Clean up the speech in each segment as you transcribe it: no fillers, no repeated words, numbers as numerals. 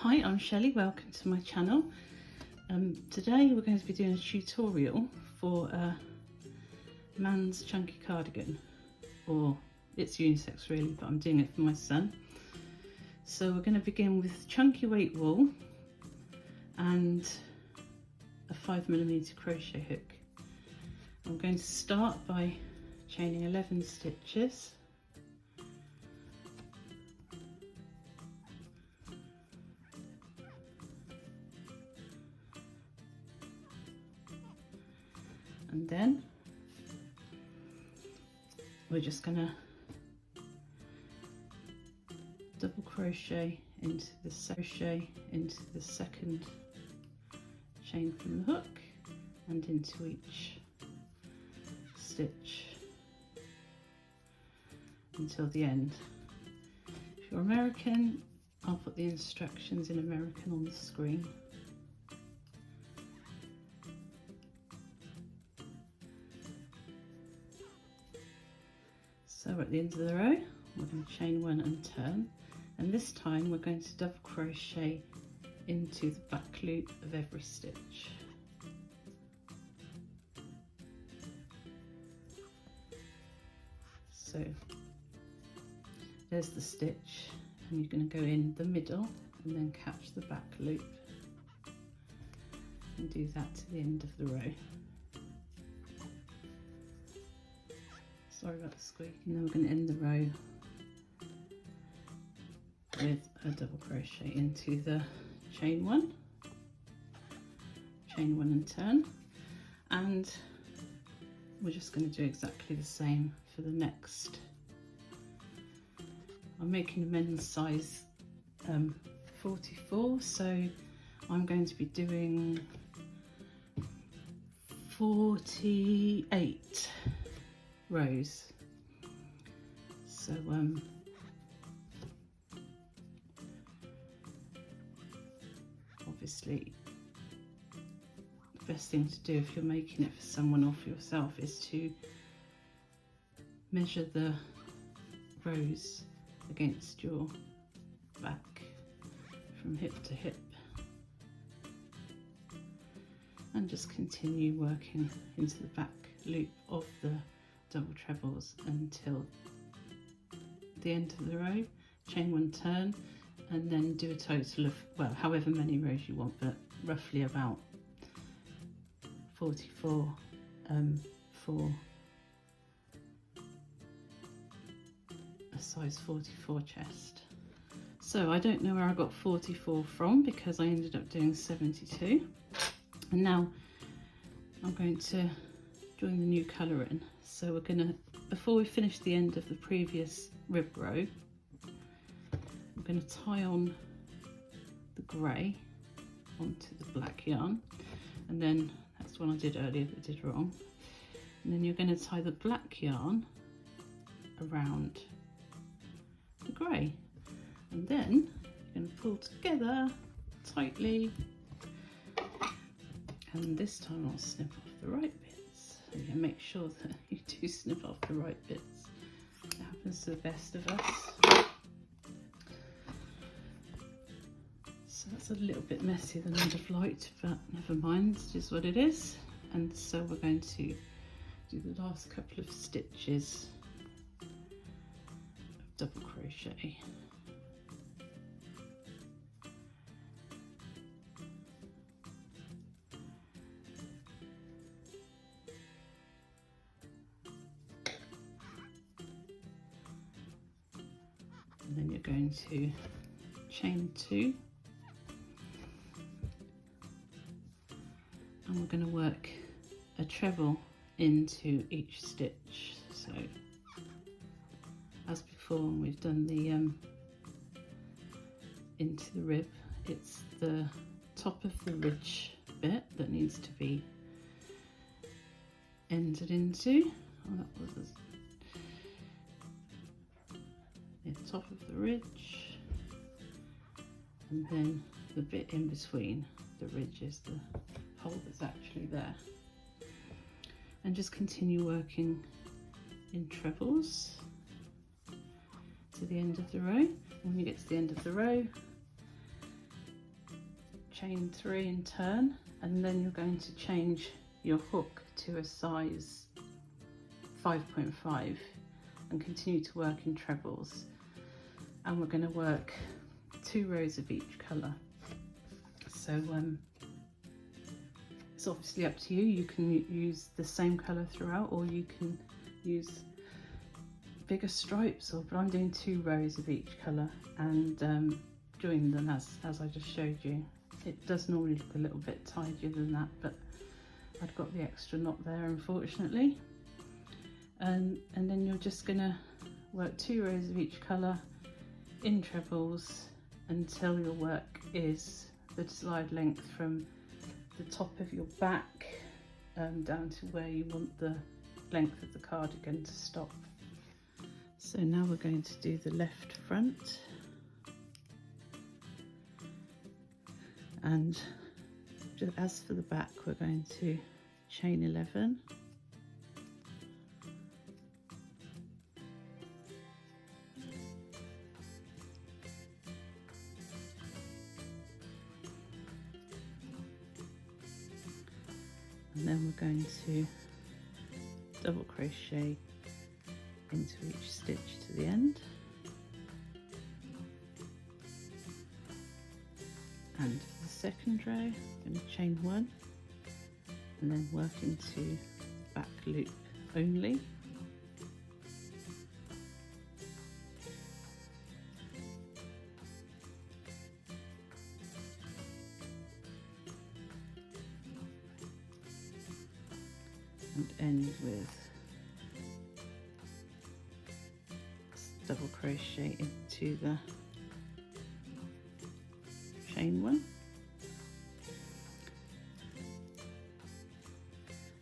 Hi, I'm Shelley, welcome to my channel. Today we're going to be doing a tutorial for a man's chunky cardigan, or it's unisex really, but I'm doing it for my son. So we're going to begin with chunky weight wool and a 5mm crochet hook. I'm going to start by chaining 11 stitches. And then we're just going to double crochet into the second chain from the hook and into each stitch until the end. If you're American, I'll put the instructions in American on the screen. So we're at the end of the row, we're going to chain one and turn, and this time we're going to double crochet into the back loop of every stitch. So there's the stitch, and you're going to go in the middle and then catch the back loop and do that to the end of the row. Sorry about the squeak. And then we're going to end the row with a double crochet into the chain one and turn, and we're just going to do exactly the same for the next. I'm making a men's size 44, so I'm going to be doing 48 rows. So obviously the best thing to do if you're making it for someone or for yourself is to measure the rows against your back from hip to hip, and just continue working into the back loop of the double trebles until the end of the row. Chain one, turn, and then do a total of, well, however many rows you want, but roughly about 44 for a size 44 chest. So I don't know where I got 44 from, because I ended up doing 72. And now I'm going to join the new colour in. So we're gonna, before we finish the end of the previous rib row, I'm gonna tie on the grey onto the black yarn, and then that's one I did earlier that I did wrong. And then you're gonna tie the black yarn around the grey, and then you're gonna pull together tightly, and this time I'll snip off the right bit. So you make sure that you do snip off the right bits. It happens to the best of us. So that's a little bit messier than I'd have liked, but never mind, it's just what it is. And so we're going to do the last couple of stitches of double crochet. And then you're going to chain two, and we're going to work a treble into each stitch. So as before, when we've done the into the rib, it's the top of the ridge bit that needs to be ended into. Oh, that was the top of the ridge, and then the bit in between the ridge is the hole that's actually there. And just continue working in trebles to the end of the row. When you get to the end of the row, chain 3 and turn, and then you're going to change your hook to a size 5.5 and continue to work in trebles. And we're going to work 2 rows of each colour. So it's obviously up to you. You can use the same colour throughout, or you can use bigger stripes, but I'm doing 2 rows of each colour and join them as I just showed you. It does normally look a little bit tidier than that, but I've got the extra knot there, unfortunately. And then you're just going to work 2 rows of each colour in trebles until your work is the desired length from the top of your back down to where you want the length of the cardigan to stop. So now we're going to do the left front, and just as for the back, we're going to chain 11, and then we're going to double crochet into each stitch to the end, and for the second row I'm going to chain 1 and then work into back loop only, and end with double crochet into the chain 1,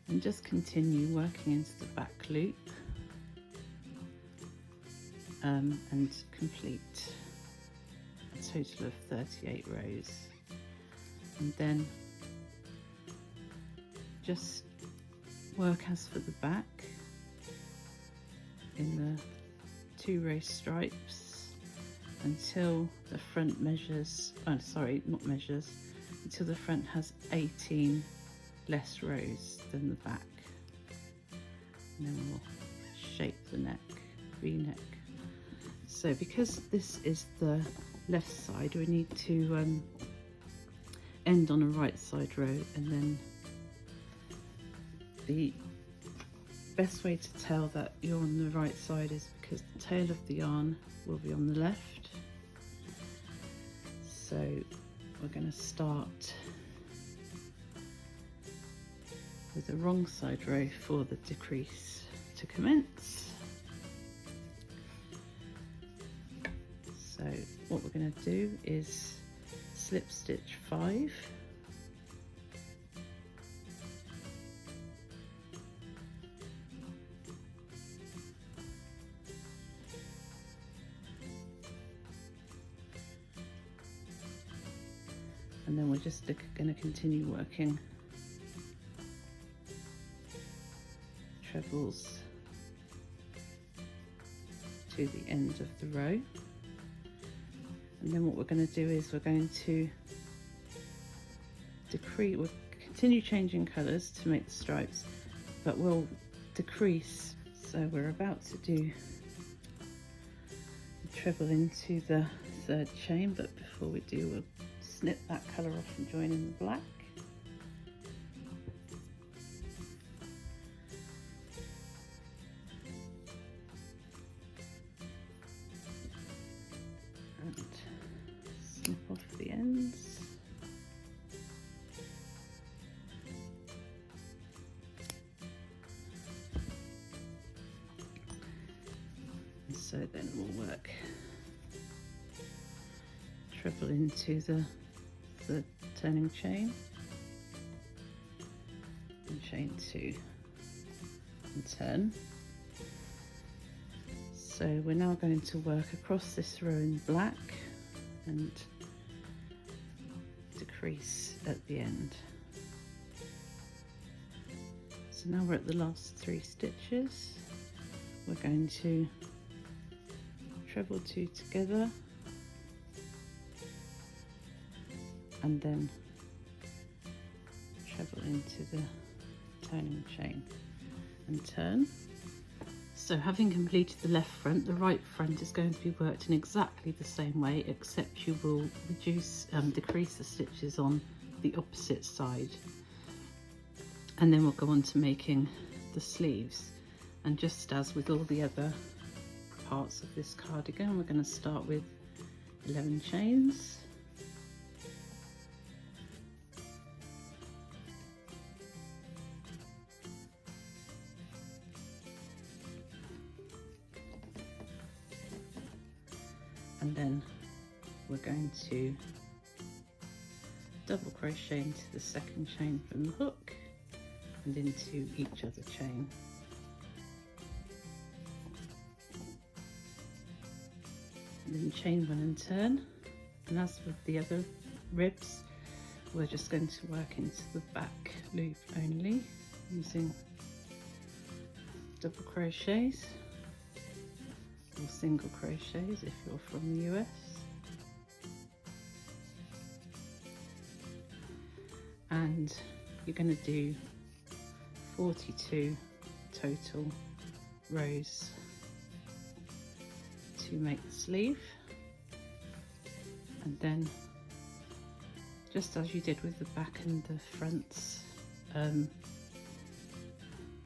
and just continue working into the back loop and complete a total of 38 rows, and then just work as for the back in the 2 row stripes until the front measures, until the front has 18 less rows than the back, and then we'll shape the neck, V-neck. So because this is the left side, we need to end on a right side row, and then the best way to tell that you're on the right side is because the tail of the yarn will be on the left. So we're going to start with the wrong side row for the decrease to commence. So what we're going to do is slip stitch 5, and then we're just going to continue working trebles to the end of the row. And then what we're going to do is we're going to we'll continue changing colours to make the stripes, but we'll decrease. So we're about to do a treble into the 3rd chain, but before we do, we'll snip that colour off and join in the black. And snip off the ends. And so then we'll work treble into the turning chain and chain 2 and turn. So we're now going to work across this row in black and decrease at the end. So now we're at the last 3 stitches. We're going to treble 2 together and then treble into the turning chain and turn. So having completed the left front, the right front is going to be worked in exactly the same way, except you will decrease the stitches on the opposite side. And then we'll go on to making the sleeves. And just as with all the other parts of this cardigan, we're going to start with 11 chains. And then we're going to double crochet into the second chain from the hook and into each other chain. And then chain one and turn. And as with the other ribs, we're just going to work into the back loop only using double crochets or single crochets if you're from the US. And you're going to do 42 total rows to make the sleeve. And then, just as you did with the back and the fronts,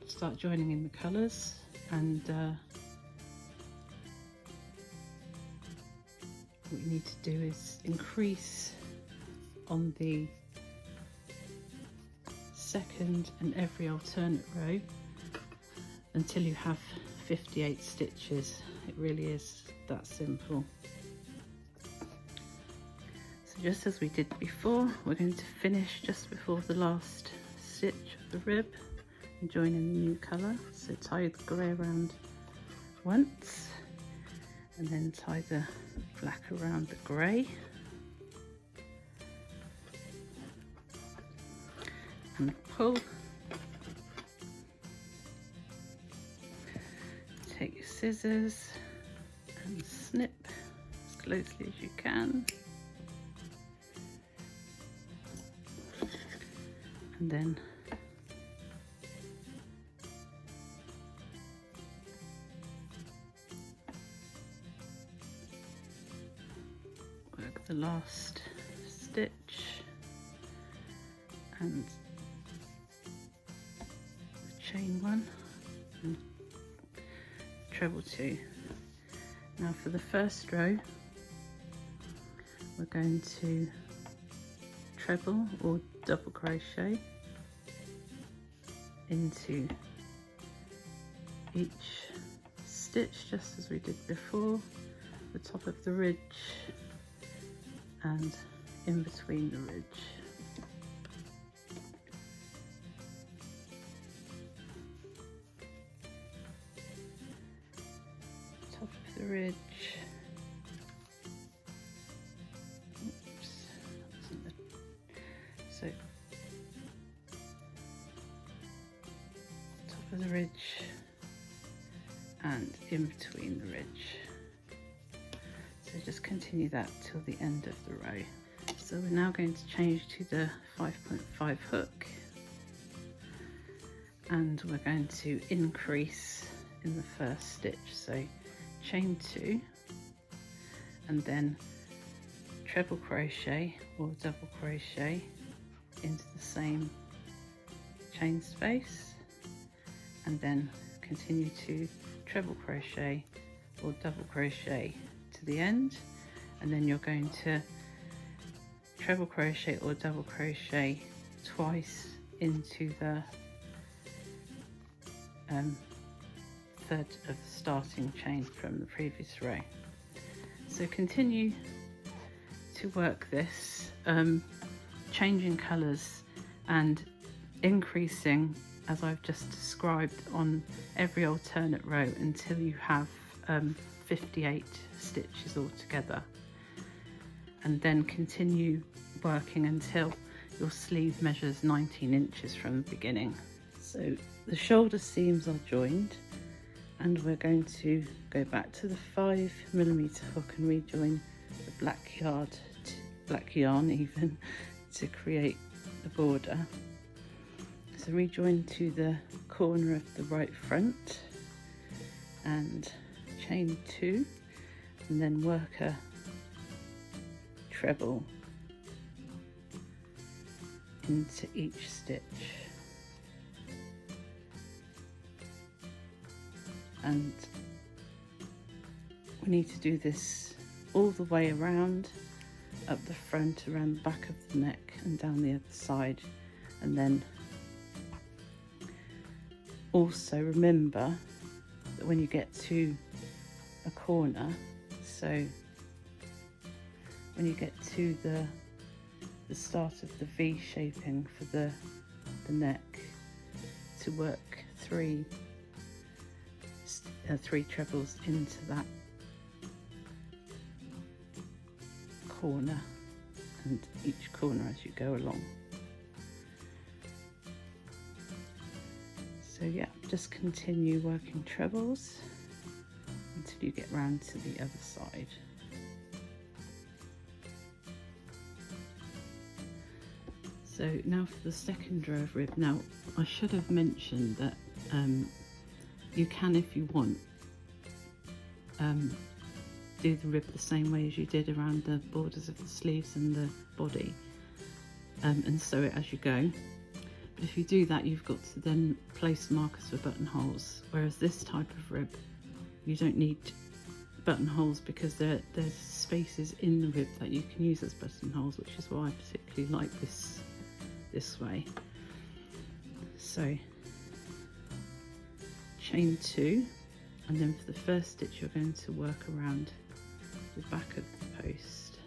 start joining in the colours, and what you need to do is increase on the second and every alternate row until you have 58 stitches. It really is that simple. So just as we did before, we're going to finish just before the last stitch of the rib and join in the new colour. So tie the grey around once and then tie the black around the grey. And pull. Take your scissors and snip as closely as you can. And then work the last stitch and chain one and treble two. Now for the first row, we're going to treble or double crochet into each stitch just as we did before, the top of the ridge and in between the ridge. Top of the ridge. Oops. So top of the ridge and in between the ridge. So just continue that till the end of the row. So we're now going to change to the 5.5 hook, and we're going to increase in the first stitch. So chain 2 and then treble crochet or double crochet into the same chain space, and then continue to treble crochet or double crochet to the end, and then you're going to treble crochet or double crochet twice into the third of the starting chain from the previous row. So continue to work this, changing colours and increasing as I've just described on every alternate row until you have 58 stitches altogether, and then continue working until your sleeve measures 19 inches from the beginning. So the shoulder seams are joined, and we're going to go back to the 5mm hook and rejoin the black yarn even to create the border. So rejoin to the corner of the right front and chain 2, and then work a treble into each stitch. And we need to do this all the way around, up the front, around the back of the neck and down the other side. And then also remember that when you get to a corner, so when you get to the start of the V shaping for the neck, to work three trebles into that corner, and each corner as you go along. So yeah, just continue working trebles until you get round to the other side. So now for the second row of rib. Now I should have mentioned that you can, if you want, do the rib the same way as you did around the borders of the sleeves and the body, and sew it as you go. But if you do that, you've got to then place markers for buttonholes, whereas this type of rib you don't need buttonholes because there's spaces in the rib that you can use as buttonholes, which is why I particularly like this way. So chain 2, and then for the first stitch you're going to work around the back of the post,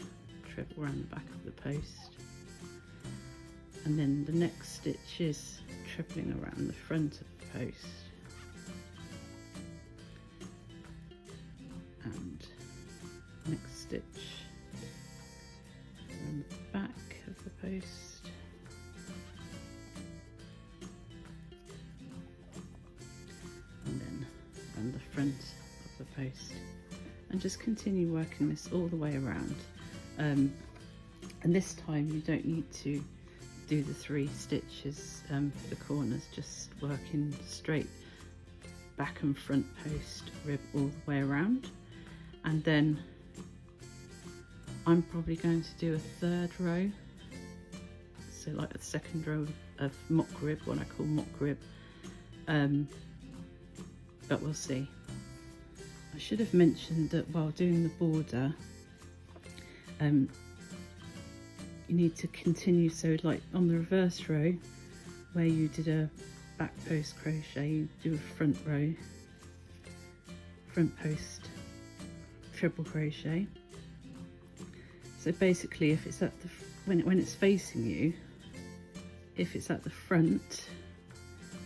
treble around the back of the post, and then the next stitch is trebling around the front of the post, and next stitch around the back of the post, and then around the front of the post, and just continue working this all the way around. And this time you don't need to do the 3 stitches for the corners, just working straight back and front post rib all the way around. And then I'm probably going to do a 3rd row, so like a 2nd row of mock rib, what I call mock rib, but we'll see. I should have mentioned that while doing the border, you need to continue, so like on the reverse row where you did a back post crochet, you do a front row, front post treble crochet. So basically, if it's at the when it's facing you, if it's at the front,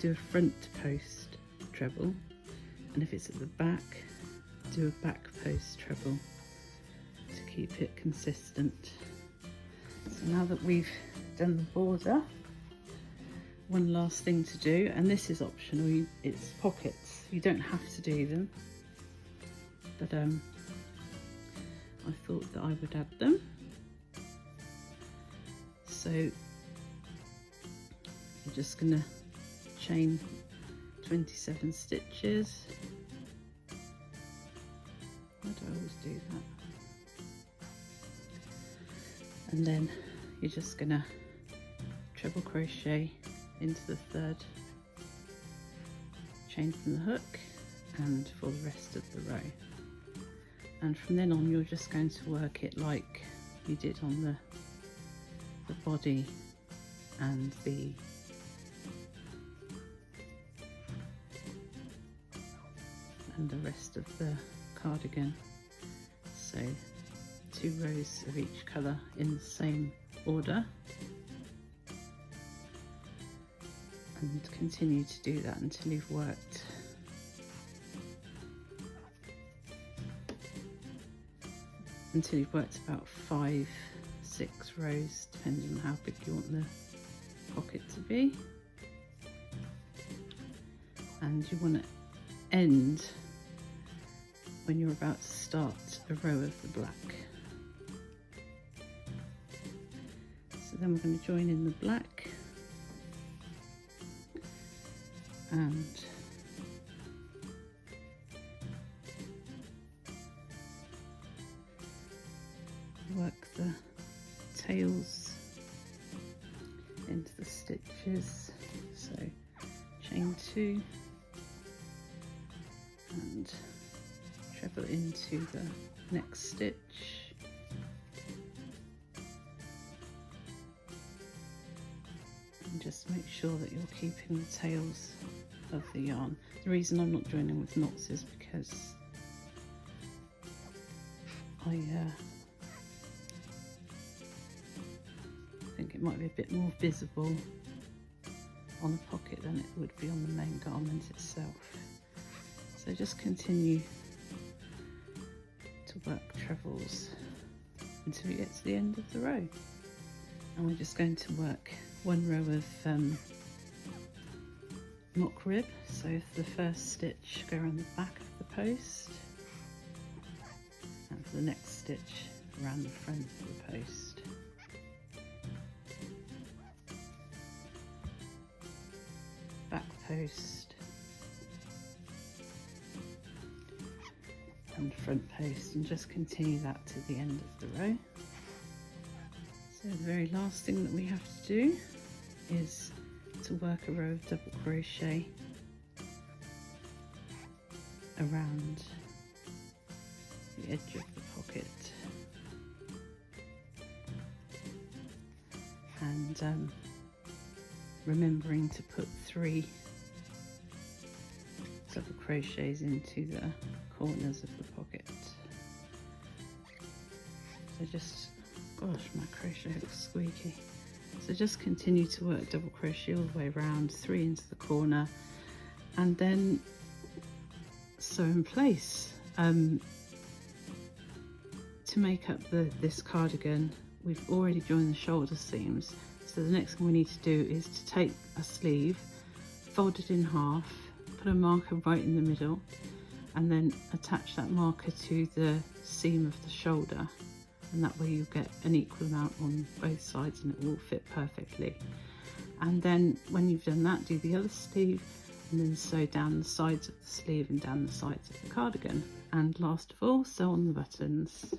do a front post treble, and if it's at the back, do a back post treble to keep it consistent. So now that we've done the border, one last thing to do, and this is optional, it's pockets. You don't have to do them, but I thought that I would add them. So you're just going to chain 27 stitches. Why do I always do that? And then you're just going to treble crochet into the 3rd, chain from the hook, and for the rest of the row. And from then on you're just going to work it like you did on the body and the rest of the cardigan. So 2 rows of each colour in the same order, and continue to do that until you've worked about 5-6 rows, depending on how big you want the pocket to be. And you want to end when you're about to start a row of the black. So then we're going to join in the black, and work the tails into the stitches. So chain 2 and treble into the next stitch, and just make sure that you're keeping the tails of the yarn. The reason I'm not joining with knots is because I think it might be a bit more visible on a pocket than it would be on the main garment itself. So just continue to work trebles until you get to the end of the row. And we're just going to work one row of mock rib. So for the first stitch, go around the back of the post, and for the next stitch, around the front of the post. Back post and front post, and just continue that to the end of the row. So the very last thing that we have to do is to work a row of double crochet around the edge of the pocket, and remembering to put 3 double crochets into the corners of the pocket. So just, gosh, my crochet looks squeaky. So just continue to work double crochet all the way around, 3 into the corner, and then sew in place. To make up this cardigan, we've already joined the shoulder seams. So the next thing we need to do is to take a sleeve, fold it in half, put a marker right in the middle, and then attach that marker to the seam of the shoulder, and that way you get an equal amount on both sides and it will fit perfectly. And then when you've done that, do the other sleeve, and then sew down the sides of the sleeve and down the sides of the cardigan. And last of all, sew on the buttons.